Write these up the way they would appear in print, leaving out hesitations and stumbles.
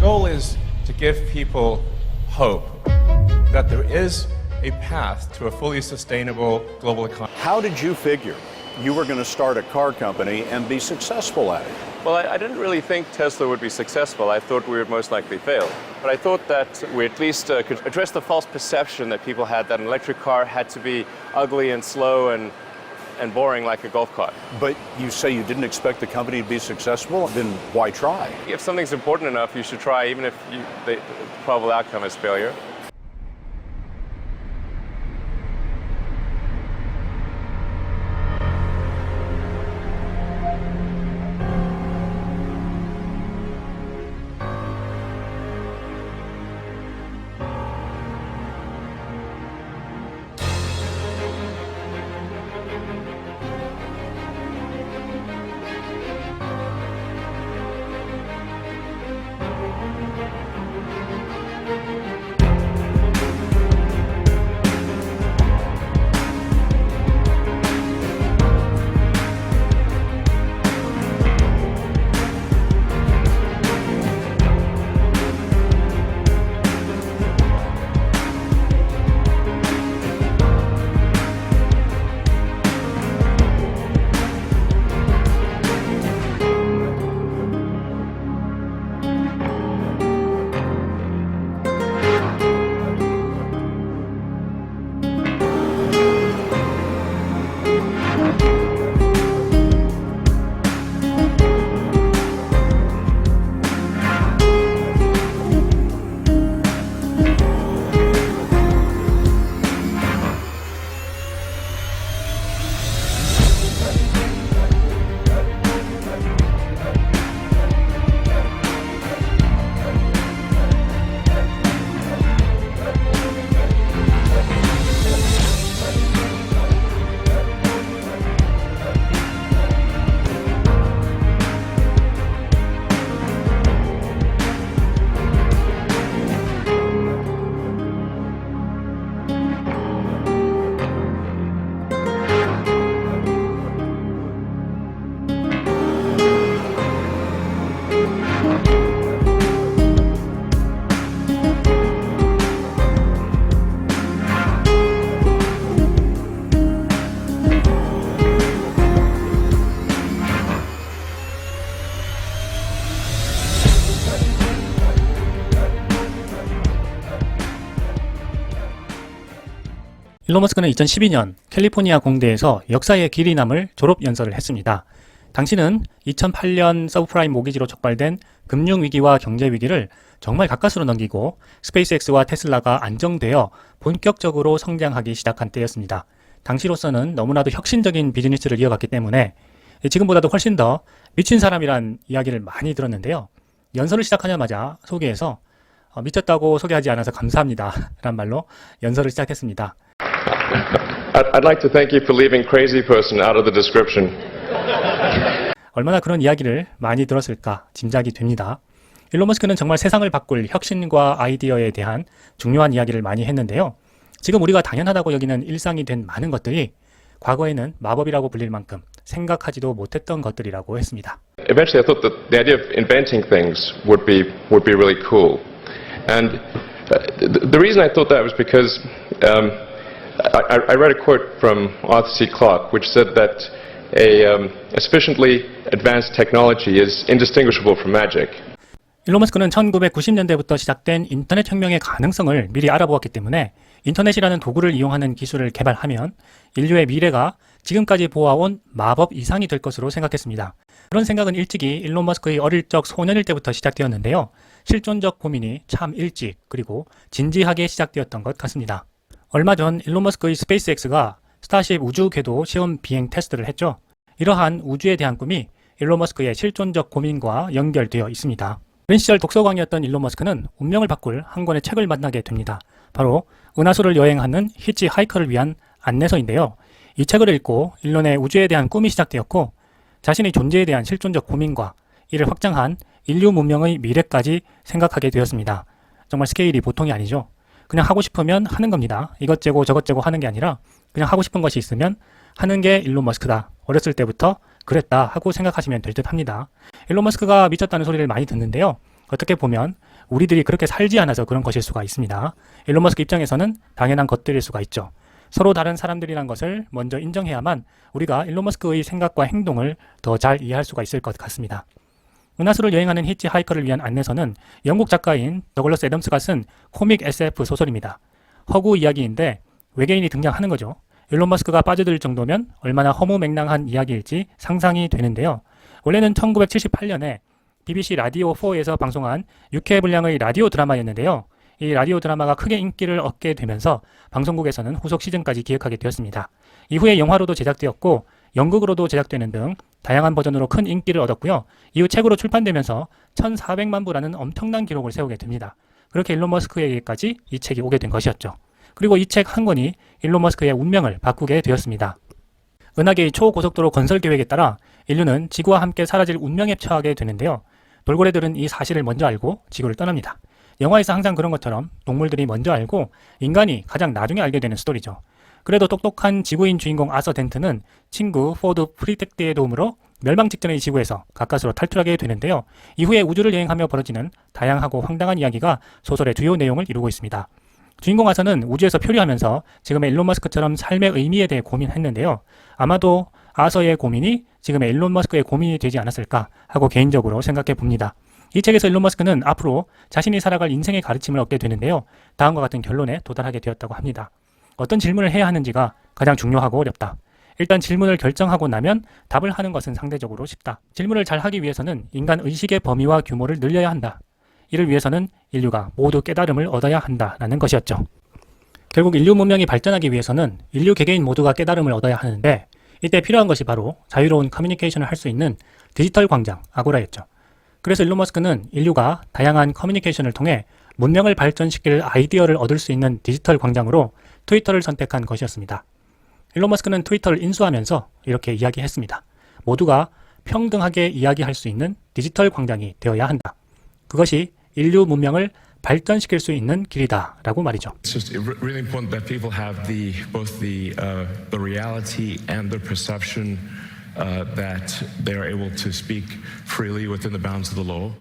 goal is to give people hope that there is a path to a fully sustainable global economy. How did you figure you were going to start a car company and be successful at it? Well, I didn't really think Tesla would be successful. I thought we would most likely fail. But I thought that we at least could address the false perception that people had that an electric car had to be ugly and slow and boring like a golf cart. But you say you didn't expect the company to be successful, then why try? If something's important enough, you should try, even if the probable outcome is failure. 일론 머스크는 2012년 캘리포니아 공대에서 역사의 길이 남을 졸업 연설을 했습니다. 당시는 2008년 서브프라임 모기지로 촉발된 금융위기와 경제위기를 정말 가까스로 넘기고 스페이스X와 테슬라가 안정되어 본격적으로 성장하기 시작한 때였습니다. 당시로서는 너무나도 혁신적인 비즈니스를 이어갔기 때문에 지금보다도 훨씬 더 미친 사람이란 이야기를 많이 들었는데요. 연설을 시작하자마자 소개에서 미쳤다고 소개하지 않아서 감사합니다 란 말로 연설을 시작했습니다. I'd like to thank you for leaving crazy person out of the description. 얼마나 그런 이야기를 많이 들었을까 짐작이 됩니다. 일론 머스크는 정말 세상을 바꿀 혁신과 아이디어에 대한 중요한 이야기를 많이 했는데요. 지금 우리가 당연하다고 여기는 일상이 된 많은 것들이 과거에는 마법이라고 불릴 만큼 생각하지도 못했던 것들이라고 했습니다. Eventually I thought that the idea of inventing things would be really cool. And the reason I thought that was because I read a quote from Arthur C. Clarke which said that a sufficiently advanced technology is indistinguishable from magic. 일론 머스크는 1990년대부터 시작된 인터넷 혁명의 가능성을 미리 알아보았기 때문에 인터넷이라는 도구를 이용하는 기술을 개발하면 인류의 미래가 지금까지 보아온 마법 이상이 될 것으로 생각했습니다. 그런 생각은 일찍이 일론 머스크의 어릴 적 소년일 때부터 시작되었는데요. 실존적 고민이 참 일찍 그리고 진지하게 시작되었던 것 같습니다. 얼마 전 일론 머스크의 스페이스X가 스타쉽 우주 궤도 시험 비행 테스트를 했죠. 이러한 우주에 대한 꿈이 일론 머스크의 실존적 고민과 연결되어 있습니다. 어린 시절 독서광이었던 일론 머스크는 운명을 바꿀 한 권의 책을 만나게 됩니다. 바로 은하수를 여행하는 히치하이커를 위한 안내서인데요. 이 책을 읽고 일론의 우주에 대한 꿈이 시작되었고 자신의 존재에 대한 실존적 고민과 이를 확장한 인류 문명의 미래까지 생각하게 되었습니다. 정말 스케일이 보통이 아니죠. 그냥 하고 싶으면 하는 겁니다. 이것저것 저것저것 하는 게 아니라 그냥 하고 싶은 것이 있으면 하는 게 일론 머스크다. 어렸을 때부터 그랬다 하고 생각하시면 될 듯 합니다. 일론 머스크가 미쳤다는 소리를 많이 듣는데요. 어떻게 보면 우리들이 그렇게 살지 않아서 그런 것일 수가 있습니다. 일론 머스크 입장에서는 당연한 것들일 수가 있죠. 서로 다른 사람들이란 것을 먼저 인정해야만 우리가 일론 머스크의 생각과 행동을 더 잘 이해할 수가 있을 것 같습니다. 은하수를 여행하는 히치하이커를 위한 안내서는 영국 작가인 더글러스 애덤스가 쓴 코믹 SF 소설입니다. 허구 이야기인데 외계인이 등장하는 거죠. 일론 머스크가 빠져들 정도면 얼마나 허무맹랑한 이야기일지 상상이 되는데요. 원래는 1978년에 BBC 라디오 4에서 방송한 유쾌 분량의 라디오 드라마였는데요. 이 라디오 드라마가 크게 인기를 얻게 되면서 방송국에서는 후속 시즌까지 기획하게 되었습니다. 이후에 영화로도 제작되었고 연극으로도 제작되는 등 다양한 버전으로 큰 인기를 얻었고요. 이후 책으로 출판되면서 1,400만 부라는 엄청난 기록을 세우게 됩니다. 그렇게 일론 머스크에게까지 이 책이 오게 된 것이었죠. 그리고 이 책 한 권이 일론 머스크의 운명을 바꾸게 되었습니다. 은하계의 초고속도로 건설 계획에 따라 인류는 지구와 함께 사라질 운명에 처하게 되는데요. 돌고래들은 이 사실을 먼저 알고 지구를 떠납니다. 영화에서 항상 그런 것처럼 동물들이 먼저 알고 인간이 가장 나중에 알게 되는 스토리죠. 그래도 똑똑한 지구인 주인공 아서 덴트는 친구 포드 프리텍트의 도움으로 멸망 직전의 지구에서 가까스로 탈출하게 되는데요. 이후에 우주를 여행하며 벌어지는 다양하고 황당한 이야기가 소설의 주요 내용을 이루고 있습니다. 주인공 아서는 우주에서 표류하면서 지금의 일론 머스크처럼 삶의 의미에 대해 고민했는데요. 아마도 아서의 고민이 지금의 일론 머스크의 고민이 되지 않았을까 하고 개인적으로 생각해 봅니다. 이 책에서 일론 머스크는 앞으로 자신이 살아갈 인생의 가르침을 얻게 되는데요. 다음과 같은 결론에 도달하게 되었다고 합니다. 어떤 질문을 해야 하는지가 가장 중요하고 어렵다. 일단 질문을 결정하고 나면 답을 하는 것은 상대적으로 쉽다. 질문을 잘 하기 위해서는 인간 의식의 범위와 규모를 늘려야 한다. 이를 위해서는 인류가 모두 깨달음을 얻어야 한다라는 것이었죠. 결국 인류 문명이 발전하기 위해서는 인류 개개인 모두가 깨달음을 얻어야 하는데 이때 필요한 것이 바로 자유로운 커뮤니케이션을 할 수 있는 디지털 광장, 아고라였죠. 그래서 일론 머스크는 인류가 다양한 커뮤니케이션을 통해 문명을 발전시킬 아이디어를 얻을 수 있는 디지털 광장으로 트위터를 선택한 것이었습니다. 일론 머스크는 트위터를 인수하면서 이렇게 이야기했습니다. 모두가 평등하게 이야기할 수 있는 디지털 광장이 되어야 한다. 그것이 인류 문명을 발전시킬 수 있는 길이다라고 말이죠. It's just really important that people have both the reality and the perception that they are able to speak freely within the bounds of the law.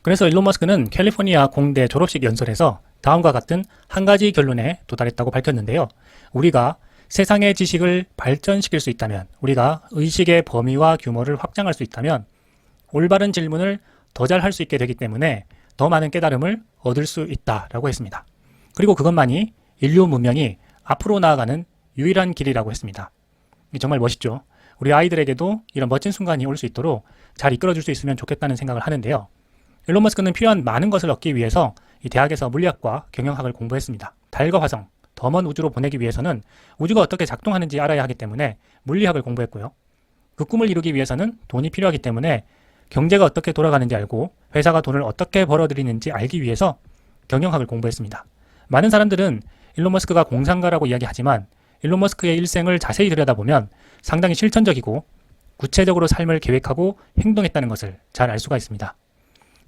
그래서 일론 머스크는 캘리포니아 공대 졸업식 연설에서 다음과 같은 한 가지 결론에 도달했다고 밝혔는데요. 우리가 세상의 지식을 발전시킬 수 있다면, 우리가 의식의 범위와 규모를 확장할 수 있다면 올바른 질문을 더 잘 할 수 있게 되기 때문에 더 많은 깨달음을 얻을 수 있다라고 했습니다. 그리고 그것만이 인류 문명이 앞으로 나아가는 유일한 길이라고 했습니다. 정말 멋있죠. 우리 아이들에게도 이런 멋진 순간이 올 수 있도록 잘 이끌어줄 수 있으면 좋겠다는 생각을 하는데요. 일론 머스크는 필요한 많은 것을 얻기 위해서 이 대학에서 물리학과 경영학을 공부했습니다. 달과 화성, 더 먼 우주로 보내기 위해서는 우주가 어떻게 작동하는지 알아야 하기 때문에 물리학을 공부했고요. 그 꿈을 이루기 위해서는 돈이 필요하기 때문에 경제가 어떻게 돌아가는지 알고 회사가 돈을 어떻게 벌어들이는지 알기 위해서 경영학을 공부했습니다. 많은 사람들은 일론 머스크가 공상가라고 이야기하지만 일론 머스크의 일생을 자세히 들여다보면 상당히 실천적이고 구체적으로 삶을 계획하고 행동했다는 것을 잘 알 수가 있습니다.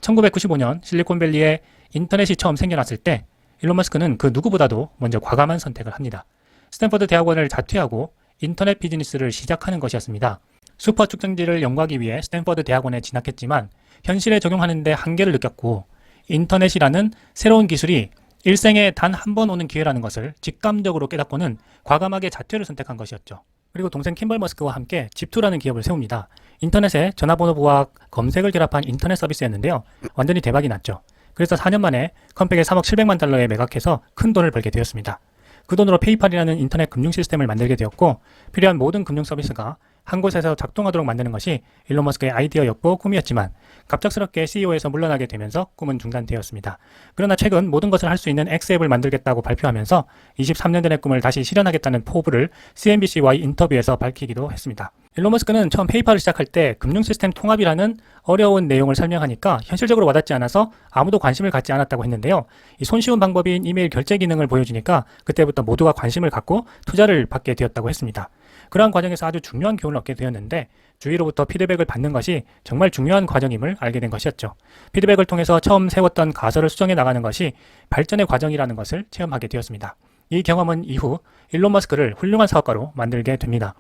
1995년 실리콘밸리에 인터넷이 처음 생겨났을 때 일론 머스크는 그 누구보다도 먼저 과감한 선택을 합니다. 스탠퍼드 대학원을 자퇴하고 인터넷 비즈니스를 시작하는 것이었습니다. 슈퍼 축전지를 연구하기 위해 스탠퍼드 대학원에 진학했지만 현실에 적용하는 데 한계를 느꼈고 인터넷이라는 새로운 기술이 일생에 단 한 번 오는 기회라는 것을 직감적으로 깨닫고는 과감하게 자퇴를 선택한 것이었죠. 그리고 동생 킴벌 머스크와 함께 집2라는 기업을 세웁니다. 인터넷에 전화번호부와 검색을 결합한 인터넷 서비스였는데요. 완전히 대박이 났죠. 그래서 4년 만에 컴팩에 3억 700만 달러에 매각해서 큰 돈을 벌게 되었습니다. 그 돈으로 페이팔이라는 인터넷 금융 시스템을 만들게 되었고 필요한 모든 금융 서비스가 한 곳에서 작동하도록 만드는 것이 일론 머스크의 아이디어였고 꿈이었지만 갑작스럽게 CEO에서 물러나게 되면서 꿈은 중단되었습니다. 그러나 최근 모든 것을 할 수 있는 X앱을 만들겠다고 발표하면서 23년 전의 꿈을 다시 실현하겠다는 포부를 CNBC와의 인터뷰에서 밝히기도 했습니다. 일론 머스크는 처음 페이팔을 시작할 때 금융 시스템 통합이라는 어려운 내용을 설명하니까 현실적으로 와닿지 않아서 아무도 관심을 갖지 않았다고 했는데요. 이 손쉬운 방법인 이메일 결제 기능을 보여주니까 그때부터 모두가 관심을 갖고 투자를 받게 되었다고 했습니다. 그러한 과정에서 아주 중요한 교훈을 얻게 되었는데 주위로부터 피드백을 받는 것이 정말 중요한 과정임을 알게 된 것이었죠. 피드백을 통해서 처음 세웠던 가설을 수정해 나가는 것이 발전의 과정이라는 것을 체험하게 되었습니다. 이 경험은 이후 일론 머스크를 훌륭한 사업가로 만들게 됩니다.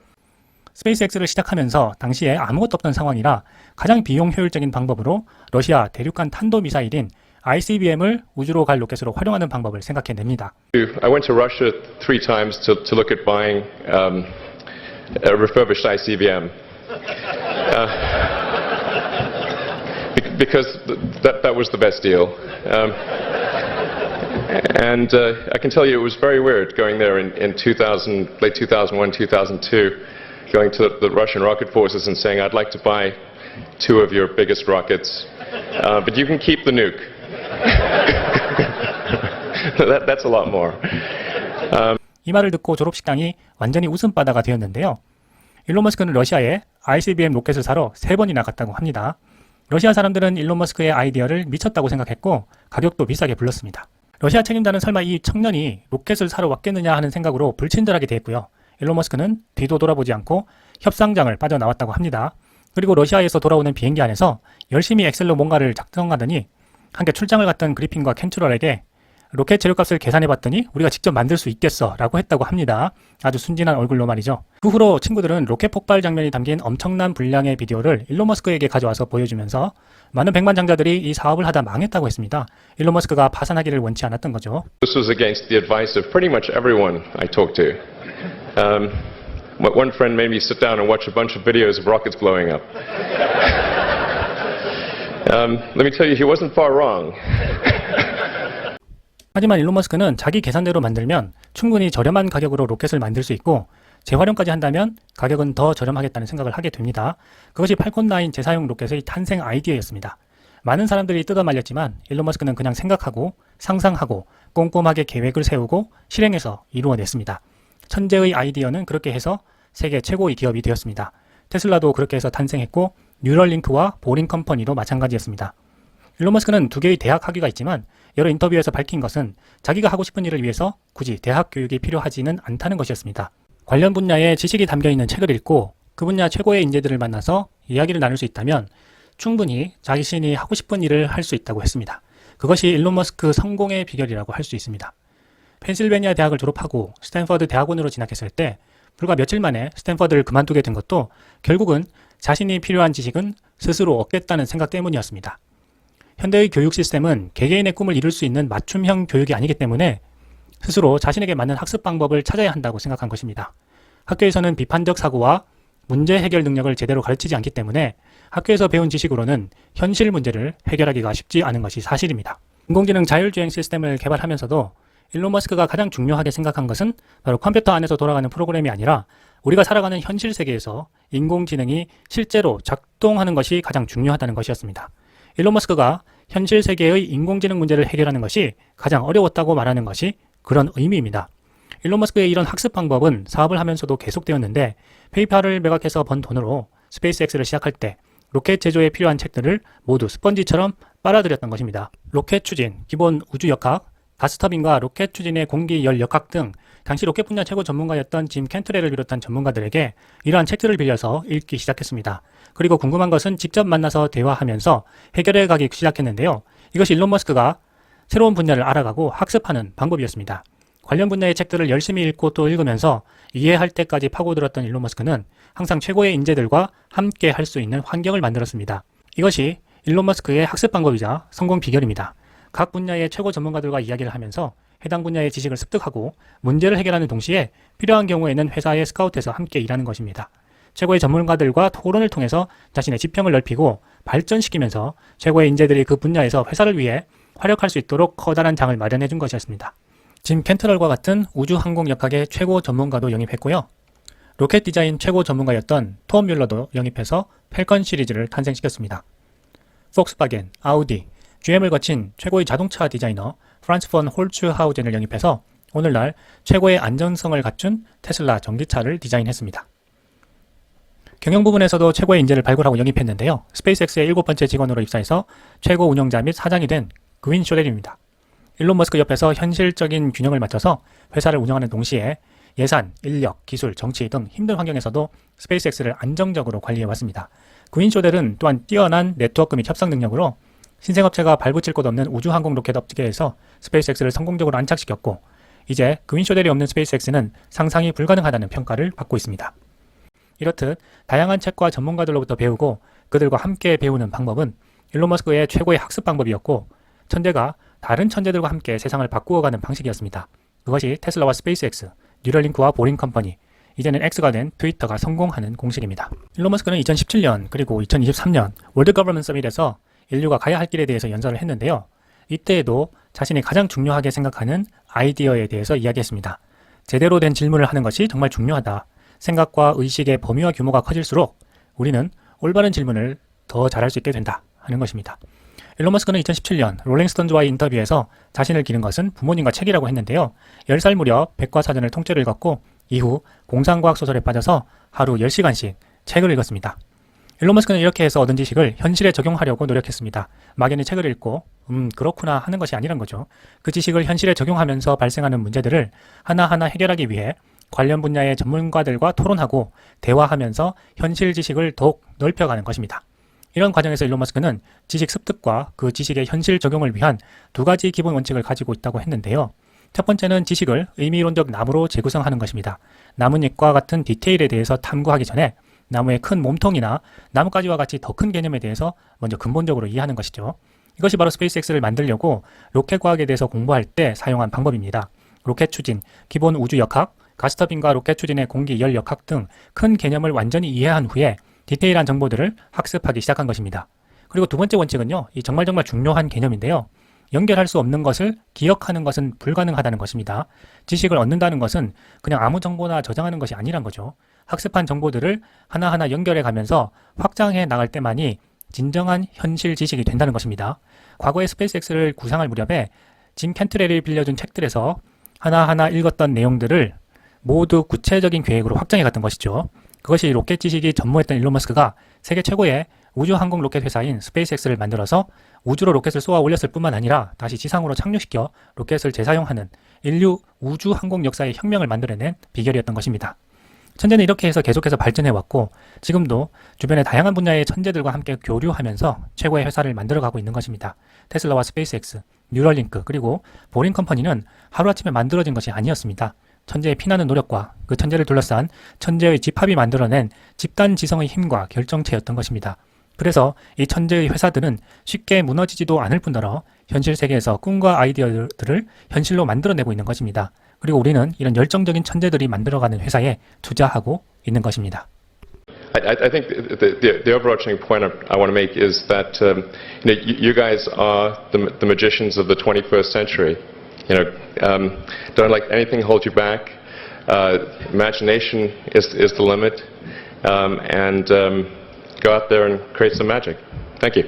스페이스X를 시작하면서 당시에 아무것도 없던 상황이라 가장 비용 효율적인 방법으로 러시아 대륙간 탄도미사일인 ICBM을 우주로 갈 로켓으로 활용하는 방법을 생각해냅니다. I went to Russia 3 times to look at buying a refurbished ICBM. Because that was the best deal. And I can tell you it was very weird going there in late 2001, 2002, going to the Russian rocket forces and saying, I'd like to buy 2 of your biggest rockets, but you can keep the nuke. That's a lot more. 이 말을 듣고 졸업식당이 완전히 웃음바다가 되었는데요. 일론 머스크는 러시아에 ICBM 로켓을 사러 3번이나 갔다고 합니다. 러시아 사람들은 일론 머스크의 아이디어를 미쳤다고 생각했고 가격도 비싸게 불렀습니다. 러시아 책임자는 설마 이 청년이 로켓을 사러 왔겠느냐 하는 생각으로 불친절하게 대했고요. 일론 머스크는 뒤도 돌아보지 않고 협상장을 빠져나왔다고 합니다. 그리고 러시아에서 돌아오는 비행기 안에서 열심히 엑셀로 뭔가를 작성하더니 함께 출장을 갔던 그리핀과 캔트럴에게 로켓 재료값을 계산해봤더니 우리가 직접 만들 수 있겠어 라고 했다고 합니다. 아주 순진한 얼굴로 말이죠. 그 후로 친구들은 로켓 폭발 장면이 담긴 엄청난 분량의 비디오를 일론 머스크에게 가져와서 보여주면서 많은 백만장자들이 이 사업을 하다 망했다고 했습니다. 일론 머스크가 파산하기를 원치 않았던 거죠. This was against the advice of pretty much everyone I talked to. One friend made me sit down and watch a bunch of videos of rockets blowing up. Let me tell you, he wasn't far wrong. 하지만 일론 머스크는 자기 계산대로 만들면 충분히 저렴한 가격으로 로켓을 만들 수 있고 재활용까지 한다면 가격은 더 저렴하겠다는 생각을 하게 됩니다. 그것이 팔콘 9 재사용 로켓의 탄생 아이디어였습니다. 많은 사람들이 뜯어말렸지만 일론 머스크는 그냥 생각하고 상상하고 꼼꼼하게 계획을 세우고 실행해서 이루어냈습니다. 천재의 아이디어는 그렇게 해서 세계 최고의 기업이 되었습니다. 테슬라도 그렇게 해서 탄생했고 뉴럴링크와 보링 컴퍼니도 마찬가지였습니다. 일론 머스크는 2개의 대학 학위가 있지만 여러 인터뷰에서 밝힌 것은 자기가 하고 싶은 일을 위해서 굳이 대학 교육이 필요하지는 않다는 것이었습니다. 관련 분야의 지식이 담겨있는 책을 읽고 그 분야 최고의 인재들을 만나서 이야기를 나눌 수 있다면 충분히 자신이 하고 싶은 일을 할 수 있다고 했습니다. 그것이 일론 머스크 성공의 비결이라고 할 수 있습니다. 펜실베니아 대학을 졸업하고 스탠퍼드 대학원으로 진학했을 때 불과 며칠 만에 스탠퍼드를 그만두게 된 것도 결국은 자신이 필요한 지식은 스스로 얻겠다는 생각 때문이었습니다. 현대의 교육 시스템은 개개인의 꿈을 이룰 수 있는 맞춤형 교육이 아니기 때문에 스스로 자신에게 맞는 학습 방법을 찾아야 한다고 생각한 것입니다. 학교에서는 비판적 사고와 문제 해결 능력을 제대로 가르치지 않기 때문에 학교에서 배운 지식으로는 현실 문제를 해결하기가 쉽지 않은 것이 사실입니다. 인공지능 자율주행 시스템을 개발하면서도 일론 머스크가 가장 중요하게 생각한 것은 바로 컴퓨터 안에서 돌아가는 프로그램이 아니라 우리가 살아가는 현실 세계에서 인공지능이 실제로 작동하는 것이 가장 중요하다는 것이었습니다. 일론 머스크가 현실 세계의 인공지능 문제를 해결하는 것이 가장 어려웠다고 말하는 것이 그런 의미입니다. 일론 머스크의 이런 학습 방법은 사업을 하면서도 계속되었는데 페이팔을 매각해서 번 돈으로 스페이스X를 시작할 때 로켓 제조에 필요한 책들을 모두 스펀지처럼 빨아들였던 것입니다. 로켓 추진, 기본 우주 역학, 가스터빈과 로켓 추진의 공기 열 역학 등 당시 로켓 분야 최고 전문가였던 짐 캔트렐을 비롯한 전문가들에게 이러한 책들을 빌려서 읽기 시작했습니다. 그리고 궁금한 것은 직접 만나서 대화하면서 해결해 가기 시작했는데요. 이것이 일론 머스크가 새로운 분야를 알아가고 학습하는 방법이었습니다. 관련 분야의 책들을 열심히 읽고 또 읽으면서 이해할 때까지 파고들었던 일론 머스크는 항상 최고의 인재들과 함께 할 수 있는 환경을 만들었습니다. 이것이 일론 머스크의 학습 방법이자 성공 비결입니다. 각 분야의 최고 전문가들과 이야기를 하면서 해당 분야의 지식을 습득하고 문제를 해결하는 동시에 필요한 경우에는 회사의 스카우트에서 함께 일하는 것입니다. 최고의 전문가들과 토론을 통해서 자신의 지평을 넓히고 발전시키면서 최고의 인재들이 그 분야에서 회사를 위해 활약할 수 있도록 커다란 장을 마련해 준 것이었습니다. 짐 캔트럴과 같은 우주항공역학의 최고 전문가도 영입했고요. 로켓 디자인 최고 전문가였던 톰 뮬러도 영입해서 펠컨 시리즈를 탄생시켰습니다. 폭스바겐, 아우디, GM을 거친 최고의 자동차 디자이너 프란츠 폰 홀츠하우젠을 영입해서 오늘날 최고의 안전성을 갖춘 테슬라 전기차를 디자인했습니다. 경영 부분에서도 최고의 인재를 발굴하고 영입했는데요. 스페이스X의 7번째 직원으로 입사해서 최고 운영자 및 사장이 된 그윈 쇼렐입니다. 일론 머스크 옆에서 현실적인 균형을 맞춰서 회사를 운영하는 동시에 예산, 인력, 기술, 정치 등 힘든 환경에서도 스페이스X를 안정적으로 관리해왔습니다. 그윈 쇼렐은 또한 뛰어난 네트워크 및 협상 능력으로 신생업체가 발붙일 곳 없는 우주항공 로켓 업계에서 스페이스X를 성공적으로 안착시켰고 이제 그윈 쇼렐이 없는 스페이스X는 상상이 불가능하다는 평가를 받고 있습니다. 이렇듯 다양한 책과 전문가들로부터 배우고 그들과 함께 배우는 방법은 일론 머스크의 최고의 학습 방법이었고 천재가 다른 천재들과 함께 세상을 바꾸어가는 방식이었습니다. 그것이 테슬라와 스페이스X, 뉴럴링크와 보링컴퍼니, 이제는 X가 된 트위터가 성공하는 공식입니다. 일론 머스크는 2017년 그리고 2023년 월드 거버넌스 서밋에서 인류가 가야 할 길에 대해서 연설을 했는데요. 이때에도 자신이 가장 중요하게 생각하는 아이디어에 대해서 이야기했습니다. 제대로 된 질문을 하는 것이 정말 중요하다. 생각과 의식의 범위와 규모가 커질수록 우리는 올바른 질문을 더 잘할 수 있게 된다 하는 것입니다. 일론 머스크는 2017년 롤링스톤즈와의 인터뷰에서 자신을 기른 것은 부모님과 책이라고 했는데요. 10살 무렵 백과사전을 통째로 읽었고 이후 공상과학 소설에 빠져서 하루 10시간씩 책을 읽었습니다. 일론 머스크는 이렇게 해서 얻은 지식을 현실에 적용하려고 노력했습니다. 막연히 책을 읽고 그렇구나 하는 것이 아니란 거죠. 그 지식을 현실에 적용하면서 발생하는 문제들을 하나하나 해결하기 위해 관련 분야의 전문가들과 토론하고 대화하면서 현실 지식을 더욱 넓혀가는 것입니다. 이런 과정에서 일론 머스크는 지식 습득과 그 지식의 현실 적용을 위한 두 가지 기본 원칙을 가지고 있다고 했는데요. 첫 번째는 지식을 의미론적 나무로 재구성하는 것입니다. 나뭇잎과 같은 디테일에 대해서 탐구하기 전에 나무의 큰 몸통이나 나뭇가지와 같이 더 큰 개념에 대해서 먼저 근본적으로 이해하는 것이죠. 이것이 바로 스페이스X를 만들려고 로켓 과학에 대해서 공부할 때 사용한 방법입니다. 로켓 추진, 기본 우주 역학, 가스터빈과 로켓 추진의 공기 열 역학 등 큰 개념을 완전히 이해한 후에 디테일한 정보들을 학습하기 시작한 것입니다. 그리고 두 번째 원칙은요, 이 정말 중요한 개념인데요. 연결할 수 없는 것을 기억하는 것은 불가능하다는 것입니다. 지식을 얻는다는 것은 그냥 아무 정보나 저장하는 것이 아니란 거죠. 학습한 정보들을 하나하나 연결해 가면서 확장해 나갈 때만이 진정한 현실 지식이 된다는 것입니다. 과거에 스페이스X를 구상할 무렵에 짐 캔트렐이 빌려준 책들에서 하나하나 읽었던 내용들을 모두 구체적인 계획으로 확장해 갔던 것이죠. 그것이 로켓 지식이 전무했던 일론 머스크가 세계 최고의 우주항공 로켓 회사인 스페이스X를 만들어서 우주로 로켓을 쏘아 올렸을 뿐만 아니라 다시 지상으로 착륙시켜 로켓을 재사용하는 인류 우주항공 역사의 혁명을 만들어낸 비결이었던 것입니다. 천재는 이렇게 해서 계속해서 발전해왔고 지금도 주변의 다양한 분야의 천재들과 함께 교류하면서 최고의 회사를 만들어가고 있는 것입니다. 테슬라와 스페이스X, 뉴럴링크 그리고 보링컴퍼니는 하루아침에 만들어진 것이 아니었습니다. 천재의 피나는 노력과 그 천재를 둘러싼 천재의 집합이 만들어낸 집단 지성의 힘과 결정체였던 것입니다. 그래서 이 천재의 회사들은 쉽게 무너지지도 않을 뿐더러 현실 세계에서 꿈과 아이디어들을 현실로 만들어내고 있는 것입니다. 그리고 우리는 이런 열정적인 천재들이 만들어가는 회사에 투자하고 있는 것입니다. I think the overarching point I want to make is that you guys are the magicians of the 21st century. Don't let anything hold you back. Imagination is the limit, and go out there and create some magic. Thank you.